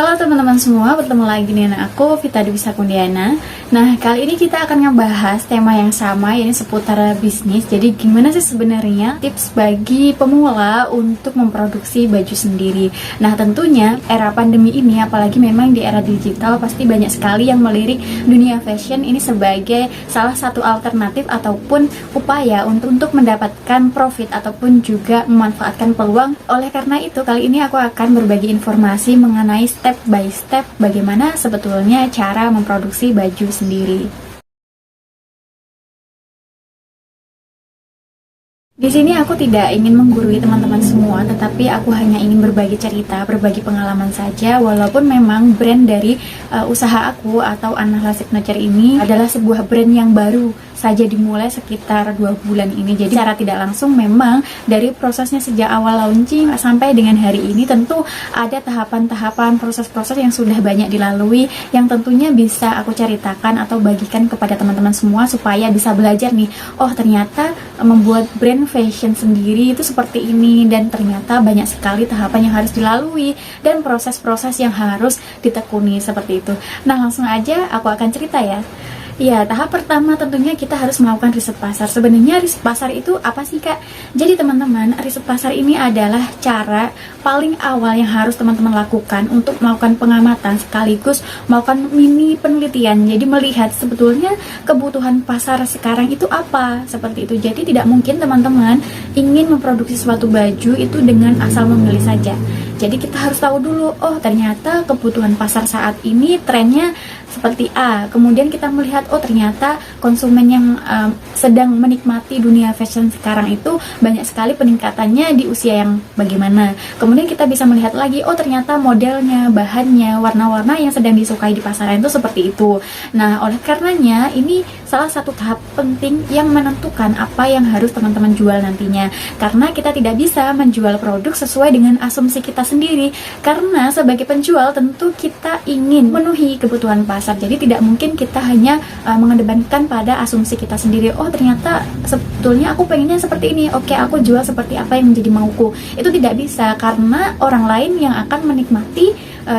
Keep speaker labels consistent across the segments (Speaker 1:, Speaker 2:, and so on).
Speaker 1: Halo teman-teman semua, bertemu lagi dengan aku Vita Dwi Sakundiana. Nah, kali ini kita akan ngebahas tema yang sama, yaitu seputar bisnis. Jadi gimana sih sebenarnya tips bagi pemula untuk memproduksi baju sendiri. Nah, tentunya era pandemi ini, apalagi memang di era digital, pasti banyak sekali yang melirik dunia fashion ini sebagai salah satu alternatif ataupun upaya untuk mendapatkan profit ataupun juga memanfaatkan peluang. Oleh karena itu, kali ini aku akan berbagi informasi mengenai step by step bagaimana sebetulnya cara memproduksi baju sendiri. Di sini aku tidak ingin menggurui teman-teman semua, tetapi aku hanya ingin berbagi cerita, berbagi pengalaman saja. Walaupun memang brand dari usaha aku atau Anahla Signature ini adalah sebuah brand yang baru saja dimulai sekitar 2 bulan ini. Jadi secara tidak langsung memang dari prosesnya sejak awal launching sampai dengan hari ini tentu ada tahapan-tahapan, proses-proses yang sudah banyak dilalui, yang tentunya bisa aku ceritakan atau bagikan kepada teman-teman semua supaya bisa belajar nih, oh ternyata membuat brand fashion sendiri itu seperti ini, dan ternyata banyak sekali tahapan yang harus dilalui dan proses-proses yang harus ditekuni seperti itu. Nah, langsung aja aku akan cerita ya. Ya, tahap pertama tentunya kita harus melakukan riset pasar. Sebenarnya riset pasar itu apa sih, Kak? Jadi teman-teman, riset pasar ini adalah cara paling awal yang harus teman-teman lakukan untuk melakukan pengamatan sekaligus melakukan mini penelitian. Jadi melihat sebetulnya kebutuhan pasar sekarang itu apa, seperti itu. Jadi tidak mungkin teman-teman ingin memproduksi suatu baju itu dengan asal memilih saja. Jadi kita harus tahu dulu, oh ternyata kebutuhan pasar saat ini trennya seperti A. Kemudian kita melihat, oh ternyata konsumen yang sedang menikmati dunia fashion sekarang itu banyak sekali peningkatannya di usia yang bagaimana. Kemudian kita bisa melihat lagi, oh ternyata modelnya, bahannya, warna-warna yang sedang disukai di pasaran itu seperti itu. Nah, oleh karenanya ini salah satu tahap penting yang menentukan apa yang harus teman-teman jual nantinya. Karena kita tidak bisa menjual produk sesuai dengan asumsi kita sendiri. Karena sebagai penjual tentu kita ingin memenuhi kebutuhan pasar. Jadi tidak mungkin kita hanya mengedepankan pada asumsi kita sendiri. Oh ternyata sebetulnya aku pengennya seperti ini. Oke, aku jual seperti apa yang menjadi mauku. Itu tidak bisa karena orang lain yang akan menikmati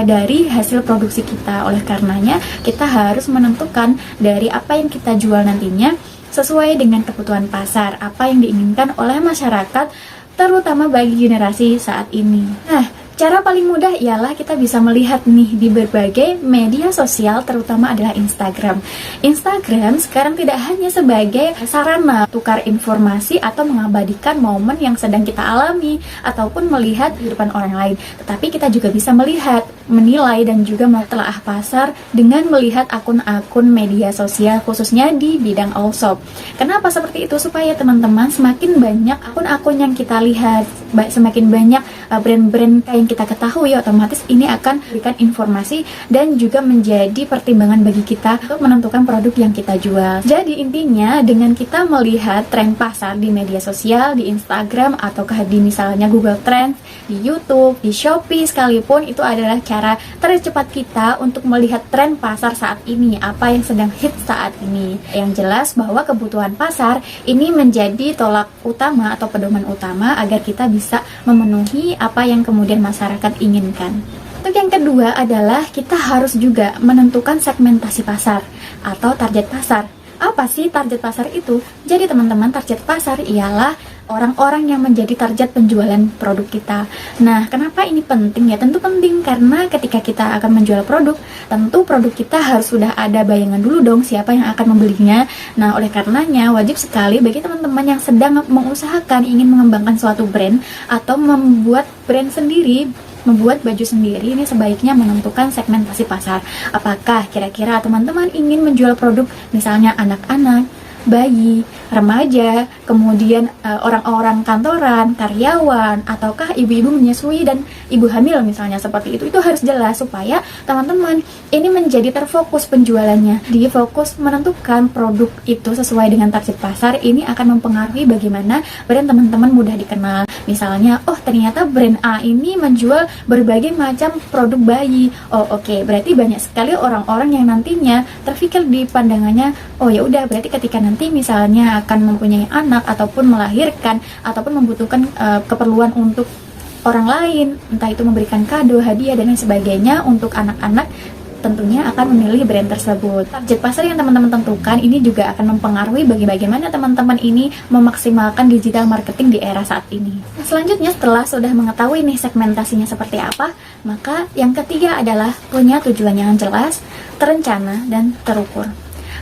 Speaker 1: dari hasil produksi kita. Oleh karenanya kita harus menentukan dari apa yang kita jual nantinya sesuai dengan kebutuhan pasar, apa yang diinginkan oleh masyarakat, terutama bagi generasi saat ini. Nah, cara paling mudah ialah kita bisa melihat nih di berbagai media sosial, terutama adalah Instagram. Instagram sekarang tidak hanya sebagai sarana tukar informasi atau mengabadikan momen yang sedang kita alami ataupun melihat kehidupan orang lain, tetapi kita juga bisa melihat, menilai dan juga menelaah pasar dengan melihat akun-akun media sosial khususnya di bidang all shop. Kenapa seperti itu? Supaya teman-teman semakin banyak akun-akun yang kita lihat, semakin banyak brand-brand yang kita ketahui, otomatis ini akan memberikan informasi dan juga menjadi pertimbangan bagi kita untuk menentukan produk yang kita jual. Jadi intinya dengan kita melihat tren pasar di media sosial, di Instagram ataukah di misalnya Google Trends, di YouTube, di Shopee sekalipun, itu adalah cara tercepat kita untuk melihat tren pasar saat ini, apa yang sedang hit saat ini. Yang jelas bahwa kebutuhan pasar ini menjadi tolak utama atau pedoman utama agar kita bisa memenuhi apa yang kemudian masyarakat inginkan. Untuk yang kedua adalah kita harus juga menentukan segmentasi pasar atau target pasar. Apa sih target pasar itu? Jadi teman-teman, target pasar ialah orang-orang yang menjadi target penjualan produk kita. Nah, kenapa ini penting ya? Tentu penting karena ketika kita akan menjual produk, tentu produk kita harus sudah ada bayangan dulu dong siapa yang akan membelinya. Nah, oleh karenanya wajib sekali bagi teman-teman yang sedang mengusahakan ingin mengembangkan suatu brand atau membuat brand sendiri, membuat baju sendiri, ini sebaiknya menentukan segmentasi pasar. Apakah kira-kira teman-teman ingin menjual produk misalnya anak-anak, bayi, remaja, kemudian orang-orang kantoran, karyawan, ataukah ibu-ibu menyusui dan ibu hamil misalnya, seperti itu harus jelas supaya teman-teman ini menjadi terfokus penjualannya. Di fokus menentukan produk itu sesuai dengan target pasar, ini akan mempengaruhi bagaimana brand teman-teman mudah dikenal. Misalnya, oh ternyata brand A ini menjual berbagai macam produk bayi. Oh oke, berarti banyak sekali orang-orang yang nantinya terfikir di pandangannya, oh ya udah berarti ketika nanti misalnya akan mempunyai anak ataupun melahirkan ataupun membutuhkan keperluan untuk orang lain, entah itu memberikan kado, hadiah, dan lain sebagainya. Untuk anak-anak tentunya akan memilih brand tersebut. Target pasar yang teman-teman tentukan ini juga akan mempengaruhi bagaimana teman-teman ini memaksimalkan digital marketing di era saat ini. Selanjutnya, setelah sudah mengetahui nih segmentasinya seperti apa, maka yang ketiga adalah punya tujuan yang jelas, terencana, dan terukur.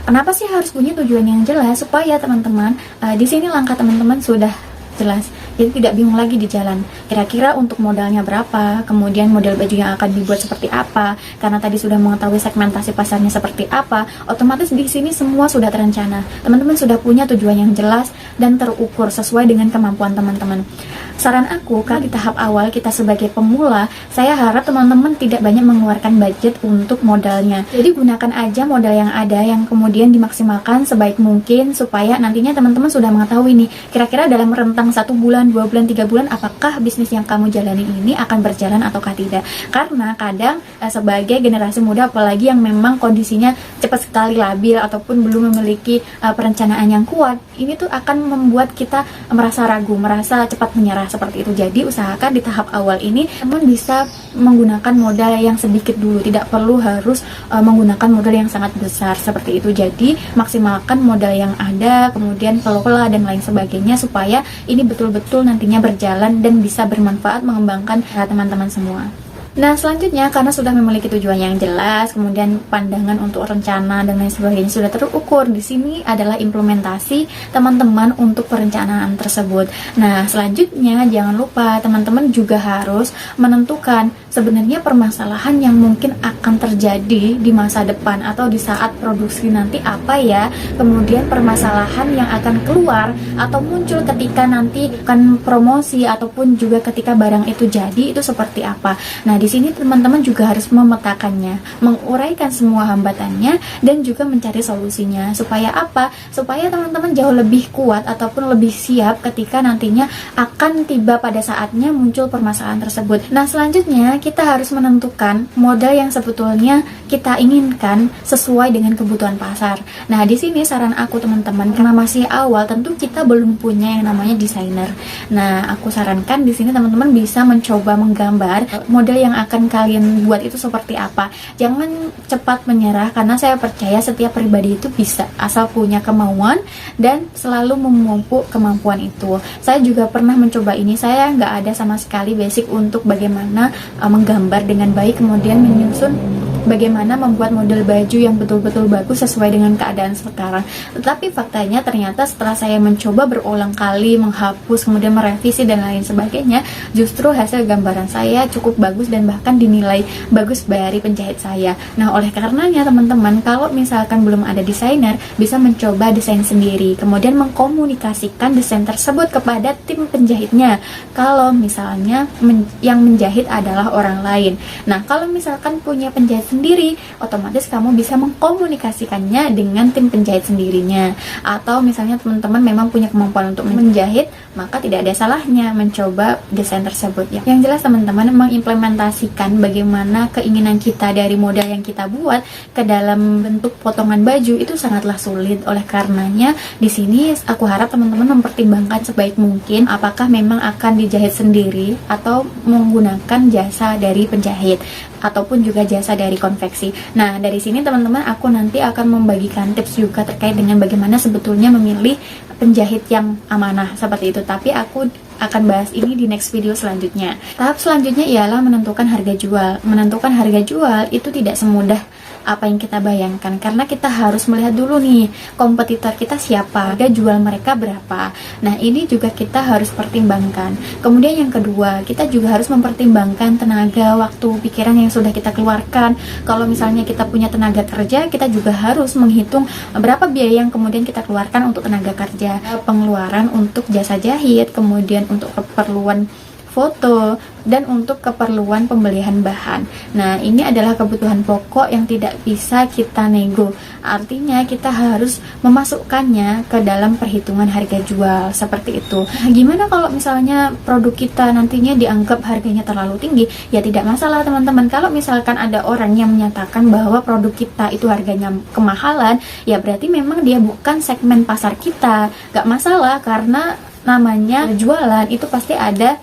Speaker 1: Kenapa sih harus punya tujuan yang jelas? Supaya teman-teman, di sini langkah teman-teman sudah jelas, jadi tidak bingung lagi di jalan. Kira-kira untuk modalnya berapa, kemudian model baju yang akan dibuat seperti apa. Karena tadi sudah mengetahui segmentasi pasarnya seperti apa, otomatis di sini semua sudah terencana. Teman-teman sudah punya tujuan yang jelas dan terukur sesuai dengan kemampuan teman-teman. Saran aku, kalau di tahap awal kita sebagai pemula, saya harap teman-teman tidak banyak mengeluarkan budget untuk modalnya. Jadi gunakan aja modal yang ada, yang kemudian dimaksimalkan sebaik mungkin, supaya nantinya teman-teman sudah mengetahui nih, kira-kira dalam rentang 1 bulan, 2 bulan, 3 bulan, apakah bisnis yang kamu jalani ini akan berjalan ataukah tidak. Karena kadang sebagai generasi muda, apalagi yang memang kondisinya cepat sekali labil ataupun belum memiliki perencanaan yang kuat, ini tuh akan membuat kita merasa ragu, merasa cepat menyerah seperti itu. Jadi usahakan di tahap awal ini teman bisa menggunakan modal yang sedikit dulu, tidak perlu harus menggunakan modal yang sangat besar seperti itu. Jadi maksimalkan modal yang ada, kemudian kelola dan lain sebagainya, supaya ini betul-betul nantinya berjalan dan bisa bermanfaat mengembangkan teman-teman semua. Nah, selanjutnya, karena sudah memiliki tujuan yang jelas, kemudian pandangan untuk rencana dan lain sebagainya sudah terukur, di sini adalah implementasi teman-teman untuk perencanaan tersebut. Nah, selanjutnya jangan lupa teman-teman juga harus menentukan sebenarnya permasalahan yang mungkin akan terjadi di masa depan atau di saat produksi nanti apa ya. Kemudian permasalahan yang akan keluar atau muncul ketika nanti akan promosi ataupun juga ketika barang itu jadi, itu seperti apa. Nah, di sini teman-teman juga harus memetakannya, menguraikan semua hambatannya, dan juga mencari solusinya. Supaya apa? Supaya teman-teman jauh lebih kuat ataupun lebih siap ketika nantinya akan tiba pada saatnya muncul permasalahan tersebut. Nah, selanjutnya kita harus menentukan modal yang sebetulnya kita inginkan sesuai dengan kebutuhan pasar. Nah, di sini saran aku teman-teman, karena masih awal, tentu kita belum punya yang namanya desainer. Nah, aku sarankan di sini teman-teman bisa mencoba menggambar model yang akan kalian buat itu seperti apa. Jangan cepat menyerah, karena saya percaya setiap pribadi itu bisa, asal punya kemauan dan selalu memupuk kemampuan itu. Saya juga pernah mencoba ini, saya nggak ada sama sekali basic untuk bagaimana menggambar dengan baik, kemudian menyusun bagaimana membuat model baju yang betul-betul bagus sesuai dengan keadaan sekarang. Tetapi faktanya ternyata setelah saya mencoba berulang kali menghapus, kemudian merevisi dan lain sebagainya, justru hasil gambaran saya cukup bagus dan bahkan dinilai bagus dari penjahit saya. Nah, oleh karenanya teman-teman, kalau misalkan belum ada desainer, bisa mencoba desain sendiri, kemudian mengkomunikasikan desain tersebut kepada tim penjahitnya. Kalau misalnya yang menjahit adalah orang lain. Nah, kalau misalkan punya penjahit sendiri, otomatis kamu bisa mengkomunikasikannya dengan tim penjahit sendirinya. Atau misalnya teman-teman memang punya kemampuan untuk menjahit, maka tidak ada salahnya mencoba desain tersebut ya. Yang jelas teman-teman, mengimplementasikan bagaimana keinginan kita dari modal yang kita buat ke dalam bentuk potongan baju itu sangatlah sulit. Oleh karenanya di sini aku harap teman-teman mempertimbangkan sebaik mungkin apakah memang akan dijahit sendiri atau menggunakan jasa dari penjahit ataupun juga jasa dari konveksi. Nah, dari sini teman-teman, aku nanti akan membagikan tips juga terkait dengan bagaimana sebetulnya memilih penjahit yang amanah seperti itu. Tapi aku akan bahas ini di next video selanjutnya. Tahap selanjutnya ialah menentukan harga jual. Menentukan harga jual itu tidak semudah apa yang kita bayangkan, karena kita harus melihat dulu nih kompetitor kita siapa, harga jual mereka berapa. Nah, ini juga kita harus pertimbangkan. Kemudian yang kedua, kita juga harus mempertimbangkan tenaga, waktu, pikiran yang sudah kita keluarkan. Kalau misalnya kita punya tenaga kerja, kita juga harus menghitung berapa biaya yang kemudian kita keluarkan untuk tenaga kerja, pengeluaran untuk jasa jahit, kemudian untuk keperluan foto, dan untuk keperluan pembelian bahan. Nah, ini adalah kebutuhan pokok yang tidak bisa kita nego. Artinya kita harus memasukkannya ke dalam perhitungan harga jual seperti itu. Nah, gimana kalau misalnya produk kita nantinya dianggap harganya terlalu tinggi? Ya tidak masalah teman-teman. Kalau misalkan ada orang yang menyatakan bahwa produk kita itu harganya kemahalan, ya berarti memang dia bukan segmen pasar kita. Gak masalah, karena namanya jualan itu pasti ada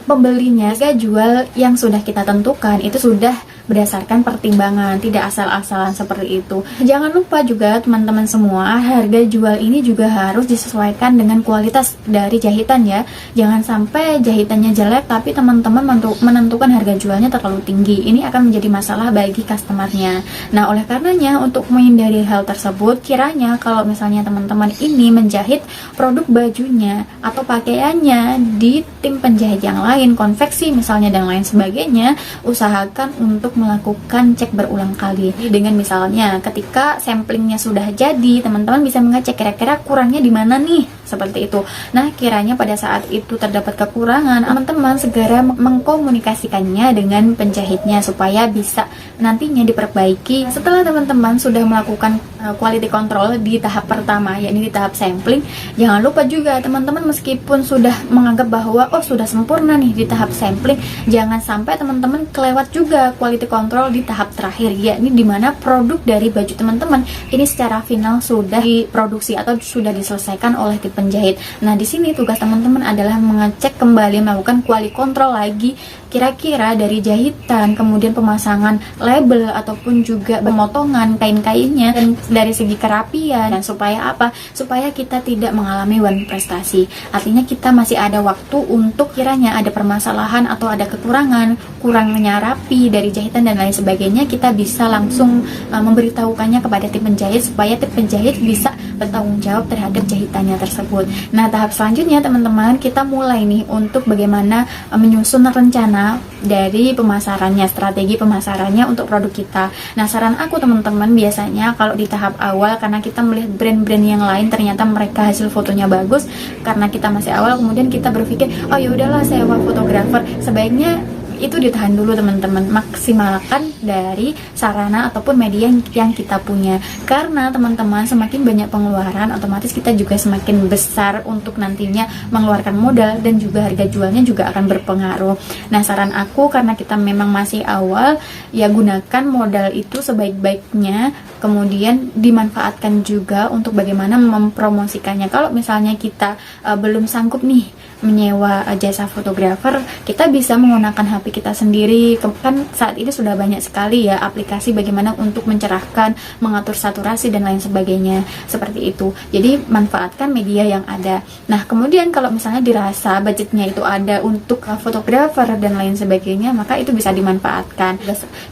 Speaker 1: pembelinya. Harga jual yang sudah kita tentukan itu sudah berdasarkan pertimbangan, tidak asal-asalan seperti itu. Jangan lupa juga teman-teman semua, harga jual ini juga harus disesuaikan dengan kualitas dari jahitan ya. Jangan sampai jahitannya jelek tapi teman-teman menentukan harga jualnya terlalu tinggi. Ini akan menjadi masalah bagi customernya. Nah, oleh karenanya untuk menghindari hal tersebut, kiranya kalau misalnya teman-teman ini menjahit produk bajunya atau pakaiannya di tim penjahit yang lain, konveksi misalnya dan lain sebagainya, usahakan untuk melakukan cek berulang kali. Dengan misalnya ketika samplingnya sudah jadi, teman-teman bisa mengecek kira-kira kurangnya di mana nih, seperti itu. Nah, kiranya pada saat itu terdapat kekurangan, teman-teman segera mengkomunikasikannya dengan penjahitnya supaya bisa nantinya diperbaiki. Setelah teman-teman sudah melakukan quality control di tahap pertama, yakni di tahap sampling, jangan lupa juga teman-teman meskipun sudah menganggap bahwa sudah sempurna nih di tahap sampling, jangan sampai teman-teman kelewat juga quality control di tahap terakhir, yakni dimana produk dari baju teman-teman ini secara final sudah diproduksi atau sudah diselesaikan oleh tim penjahit. Nah, di sini tugas teman-teman adalah mengecek kembali, melakukan quality control lagi, kira-kira dari jahitan, kemudian pemasangan label ataupun juga pemotongan kain-kainnya, dan dari segi kerapian, dan supaya apa? Supaya kita tidak mengalami one prestasi. Artinya kita masih ada waktu untuk kiranya ada permasalahan atau ada kekurangan, kurangnya rapi dari jahitan dan lain sebagainya, kita bisa langsung memberitahukannya kepada tim penjahit supaya tim penjahit bisa bertanggung jawab terhadap jahitannya tersebut. Nah, tahap selanjutnya teman-teman, kita mulai nih untuk bagaimana menyusun rencana dari pemasarannya, strategi pemasarannya untuk produk kita. Nah, saran aku teman-teman, biasanya kalau di tahap awal, karena kita melihat brand-brand yang lain ternyata mereka hasil fotonya bagus, karena kita masih awal, kemudian kita berpikir, oh ya udahlah sewa fotografer, sebaiknya itu ditahan dulu teman-teman. Maksimalkan dari sarana ataupun media yang kita punya, karena teman-teman semakin banyak pengeluaran, otomatis kita juga semakin besar untuk nantinya mengeluarkan modal, dan juga harga jualnya juga akan berpengaruh. Nah, saran aku, karena kita memang masih awal, ya gunakan modal itu sebaik-baiknya, kemudian dimanfaatkan juga untuk bagaimana mempromosikannya. Kalau misalnya kita belum sanggup nih menyewa jasa fotografer, kita bisa menggunakan HP kita sendiri. Kan saat ini sudah banyak sekali ya aplikasi bagaimana untuk mencerahkan, mengatur saturasi dan lain sebagainya, seperti itu. Jadi manfaatkan media yang ada. Nah, kemudian kalau misalnya dirasa budgetnya itu ada untuk fotografer dan lain sebagainya, maka itu bisa dimanfaatkan.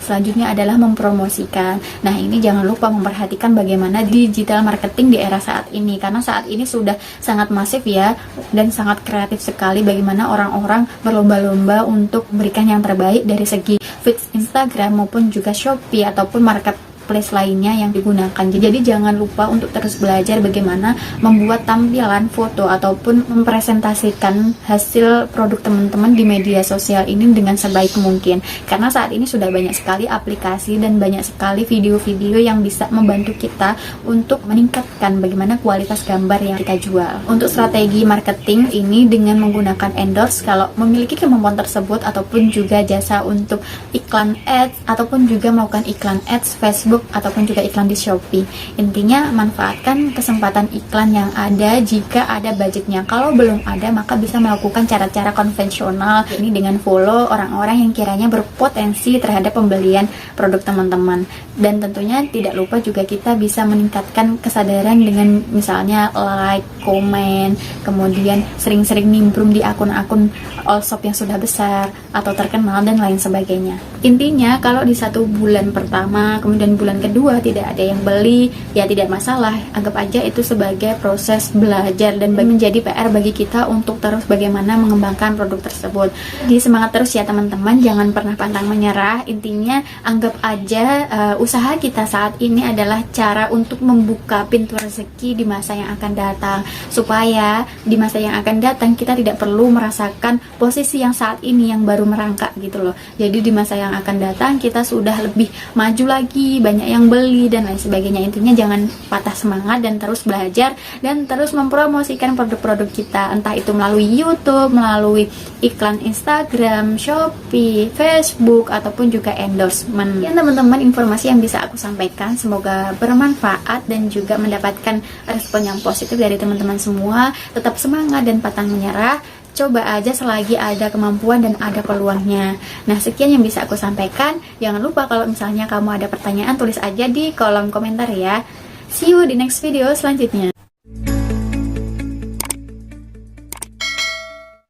Speaker 1: Selanjutnya adalah mempromosikan. Nah, ini jangan lupa memperhatikan bagaimana digital marketing di era saat ini, karena saat ini sudah sangat masif ya, dan sangat kreatif sekali bagaimana orang-orang berlomba-lomba untuk memberikan yang terbaik dari segi feeds Instagram maupun juga Shopee ataupun marketplace lainnya yang digunakan. Jadi jangan lupa untuk terus belajar bagaimana membuat tampilan foto ataupun mempresentasikan hasil produk teman-teman di media sosial ini dengan sebaik mungkin, karena saat ini sudah banyak sekali aplikasi dan banyak sekali video-video yang bisa membantu kita untuk meningkatkan bagaimana kualitas gambar yang kita jual. Untuk strategi marketing ini dengan menggunakan endorse, kalau memiliki kemampuan tersebut, ataupun juga jasa untuk iklan ads ataupun juga melakukan iklan ads Facebook ataupun juga iklan di Shopee. Intinya manfaatkan kesempatan iklan yang ada jika ada budgetnya. Kalau belum ada, maka bisa melakukan cara-cara konvensional, ini dengan follow orang-orang yang kiranya berpotensi terhadap pembelian produk teman-teman. Dan tentunya tidak lupa juga kita bisa meningkatkan kesadaran dengan misalnya like, komen, kemudian sering-sering nimbrung di akun-akun all shop yang sudah besar atau terkenal dan lain sebagainya. Intinya kalau di 1 bulan pertama, kemudian bulan kedua tidak ada yang beli, ya tidak masalah, anggap aja itu sebagai proses belajar dan menjadi PR bagi kita untuk terus bagaimana mengembangkan produk tersebut. Jadi semangat terus ya teman-teman, jangan pernah pantang menyerah. Intinya anggap aja usaha kita saat ini adalah cara untuk membuka pintu rezeki di masa yang akan datang, supaya di masa yang akan datang kita tidak perlu merasakan posisi yang saat ini yang baru merangkak gitu loh. Jadi di masa yang akan datang kita sudah lebih maju lagi, banyak yang beli dan lain sebagainya. Intinya jangan patah semangat dan terus belajar dan terus mempromosikan produk-produk kita, entah itu melalui YouTube, melalui iklan Instagram, Shopee, Facebook, ataupun juga endorsement. Ya teman-teman, informasi yang bisa aku sampaikan semoga bermanfaat dan juga mendapatkan respon yang positif dari teman-teman semua. Tetap semangat dan pantang menyerah. coba aja selagi ada kemampuan dan ada peluangnya. Nah, sekian yang bisa aku sampaikan. Jangan lupa kalau misalnya kamu ada pertanyaan, tulis aja di kolom komentar ya. See you di next video selanjutnya.